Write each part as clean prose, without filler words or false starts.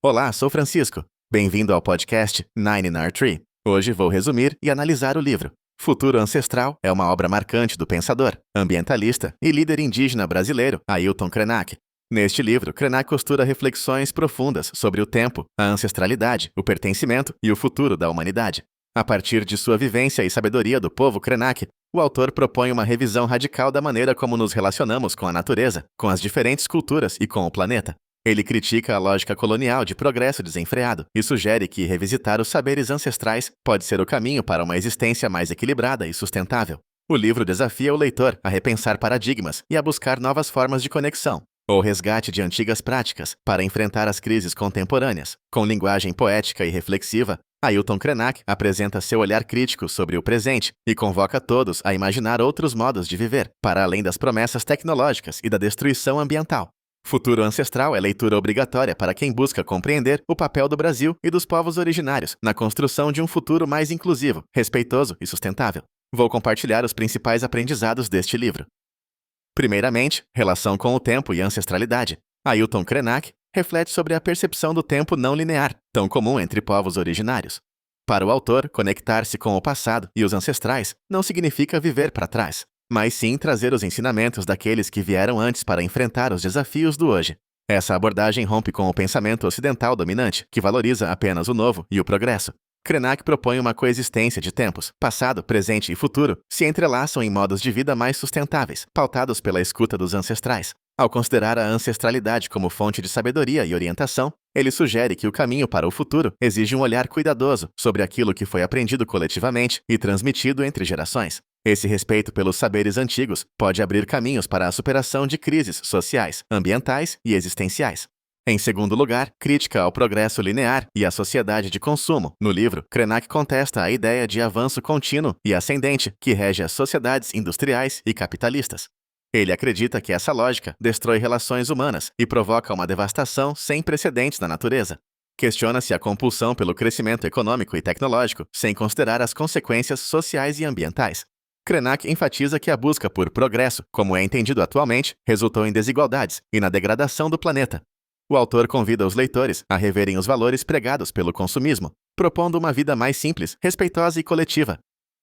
Olá, sou Francisco. Bem-vindo ao podcast Nine in Our Tree. Hoje vou resumir e analisar o livro. Futuro Ancestral é uma obra marcante do pensador, ambientalista e líder indígena brasileiro Ailton Krenak. Neste livro, Krenak costura reflexões profundas sobre o tempo, a ancestralidade, o pertencimento e o futuro da humanidade. A partir de sua vivência e sabedoria do povo Krenak, o autor propõe uma revisão radical da maneira como nos relacionamos com a natureza, com as diferentes culturas e com o planeta. Ele critica a lógica colonial de progresso desenfreado e sugere que revisitar os saberes ancestrais pode ser o caminho para uma existência mais equilibrada e sustentável. O livro desafia o leitor a repensar paradigmas e a buscar novas formas de conexão, ou resgate de antigas práticas para enfrentar as crises contemporâneas. Com linguagem poética e reflexiva, Ailton Krenak apresenta seu olhar crítico sobre o presente e convoca todos a imaginar outros modos de viver, para além das promessas tecnológicas e da destruição ambiental. Futuro Ancestral é leitura obrigatória para quem busca compreender o papel do Brasil e dos povos originários na construção de um futuro mais inclusivo, respeitoso e sustentável. Vou compartilhar os principais aprendizados deste livro. Primeiramente, relação com o tempo e ancestralidade. Ailton Krenak reflete sobre a percepção do tempo não linear, tão comum entre povos originários. Para o autor, conectar-se com o passado e os ancestrais não significa viver para trás, mas sim trazer os ensinamentos daqueles que vieram antes para enfrentar os desafios do hoje. Essa abordagem rompe com o pensamento ocidental dominante, que valoriza apenas o novo e o progresso. Krenak propõe uma coexistência de tempos, passado, presente e futuro, se entrelaçam em modos de vida mais sustentáveis, pautados pela escuta dos ancestrais. Ao considerar a ancestralidade como fonte de sabedoria e orientação, ele sugere que o caminho para o futuro exige um olhar cuidadoso sobre aquilo que foi aprendido coletivamente e transmitido entre gerações. Esse respeito pelos saberes antigos pode abrir caminhos para a superação de crises sociais, ambientais e existenciais. Em segundo lugar, crítica ao progresso linear e à sociedade de consumo. No livro, Krenak contesta a ideia de avanço contínuo e ascendente que rege as sociedades industriais e capitalistas. Ele acredita que essa lógica destrói relações humanas e provoca uma devastação sem precedentes na natureza. Questiona-se a compulsão pelo crescimento econômico e tecnológico, sem considerar as consequências sociais e ambientais. Krenak enfatiza que a busca por progresso, como é entendido atualmente, resultou em desigualdades e na degradação do planeta. O autor convida os leitores a reverem os valores pregados pelo consumismo, propondo uma vida mais simples, respeitosa e coletiva.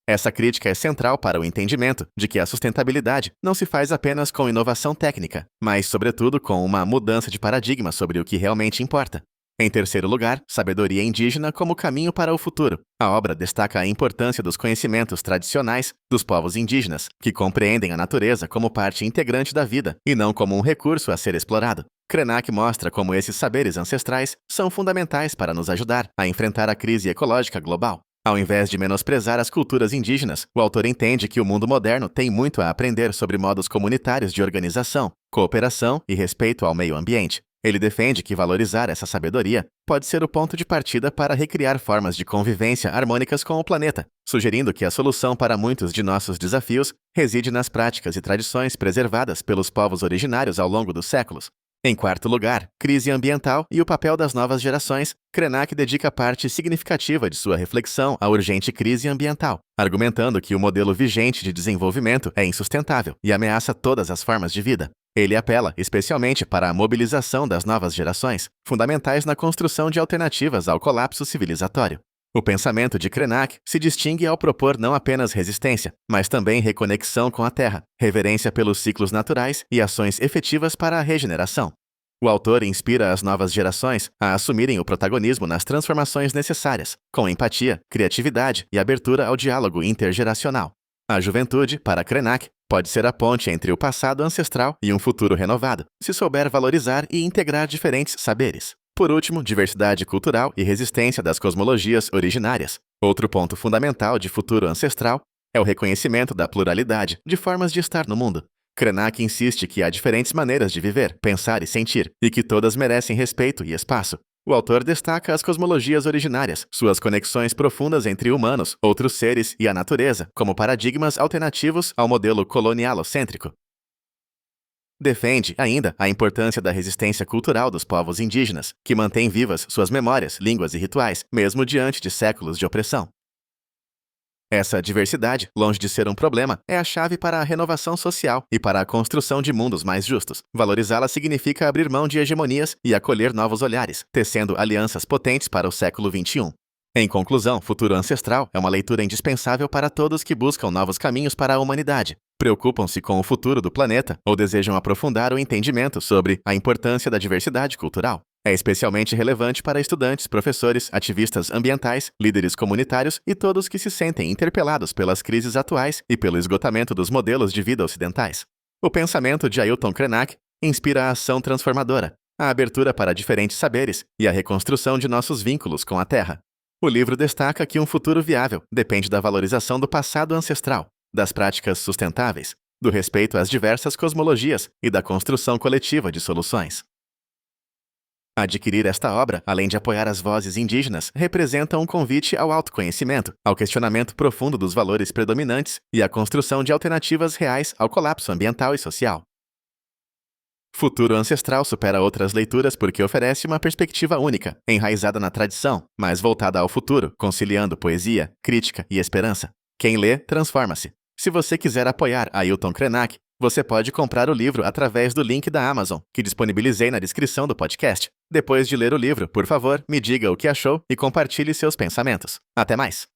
Essa crítica é central para o entendimento de que a sustentabilidade não se faz apenas com inovação técnica, mas, sobretudo, com uma mudança de paradigma sobre o que realmente importa. Em terceiro lugar, sabedoria indígena como caminho para o futuro. A obra destaca a importância dos conhecimentos tradicionais dos povos indígenas, que compreendem a natureza como parte integrante da vida e não como um recurso a ser explorado. Krenak mostra como esses saberes ancestrais são fundamentais para nos ajudar a enfrentar a crise ecológica global. Ao invés de menosprezar as culturas indígenas, o autor entende que o mundo moderno tem muito a aprender sobre modos comunitários de organização, cooperação e respeito ao meio ambiente. Ele defende que valorizar essa sabedoria pode ser o ponto de partida para recriar formas de convivência harmônicas com o planeta, sugerindo que a solução para muitos de nossos desafios reside nas práticas e tradições preservadas pelos povos originários ao longo dos séculos. Em quarto lugar, crise ambiental e o papel das novas gerações. Krenak dedica parte significativa de sua reflexão à urgente crise ambiental, argumentando que o modelo vigente de desenvolvimento é insustentável e ameaça todas as formas de vida. Ele apela especialmente para a mobilização das novas gerações, fundamentais na construção de alternativas ao colapso civilizatório. O pensamento de Krenak se distingue ao propor não apenas resistência, mas também reconexão com a Terra, reverência pelos ciclos naturais e ações efetivas para a regeneração. O autor inspira as novas gerações a assumirem o protagonismo nas transformações necessárias, com empatia, criatividade e abertura ao diálogo intergeracional. A juventude, para Krenak, pode ser a ponte entre o passado ancestral e um futuro renovado, se souber valorizar e integrar diferentes saberes. Por último, diversidade cultural e resistência das cosmologias originárias. Outro ponto fundamental de Futuro Ancestral é o reconhecimento da pluralidade de formas de estar no mundo. Krenak insiste que há diferentes maneiras de viver, pensar e sentir, e que todas merecem respeito e espaço. O autor destaca as cosmologias originárias, suas conexões profundas entre humanos, outros seres e a natureza, como paradigmas alternativos ao modelo colonialocêntrico. Defende, ainda, a importância da resistência cultural dos povos indígenas, que mantêm vivas suas memórias, línguas e rituais, mesmo diante de séculos de opressão. Essa diversidade, longe de ser um problema, é a chave para a renovação social e para a construção de mundos mais justos. Valorizá-la significa abrir mão de hegemonias e acolher novos olhares, tecendo alianças potentes para o século XXI. Em conclusão, Futuro Ancestral é uma leitura indispensável para todos que buscam novos caminhos para a humanidade, preocupam-se com o futuro do planeta ou desejam aprofundar o entendimento sobre a importância da diversidade cultural. É especialmente relevante para estudantes, professores, ativistas ambientais, líderes comunitários e todos que se sentem interpelados pelas crises atuais e pelo esgotamento dos modelos de vida ocidentais. O pensamento de Ailton Krenak inspira a ação transformadora, a abertura para diferentes saberes e a reconstrução de nossos vínculos com a Terra. O livro destaca que um futuro viável depende da valorização do passado ancestral, das práticas sustentáveis, do respeito às diversas cosmologias e da construção coletiva de soluções. Adquirir esta obra, além de apoiar as vozes indígenas, representa um convite ao autoconhecimento, ao questionamento profundo dos valores predominantes e à construção de alternativas reais ao colapso ambiental e social. Futuro Ancestral supera outras leituras porque oferece uma perspectiva única, enraizada na tradição, mas voltada ao futuro, conciliando poesia, crítica e esperança. Quem lê, transforma-se. Se você quiser apoiar Ailton Krenak, você pode comprar o livro através do link da Amazon, que disponibilizei na descrição do podcast. Depois de ler o livro, por favor, me diga o que achou e compartilhe seus pensamentos. Até mais!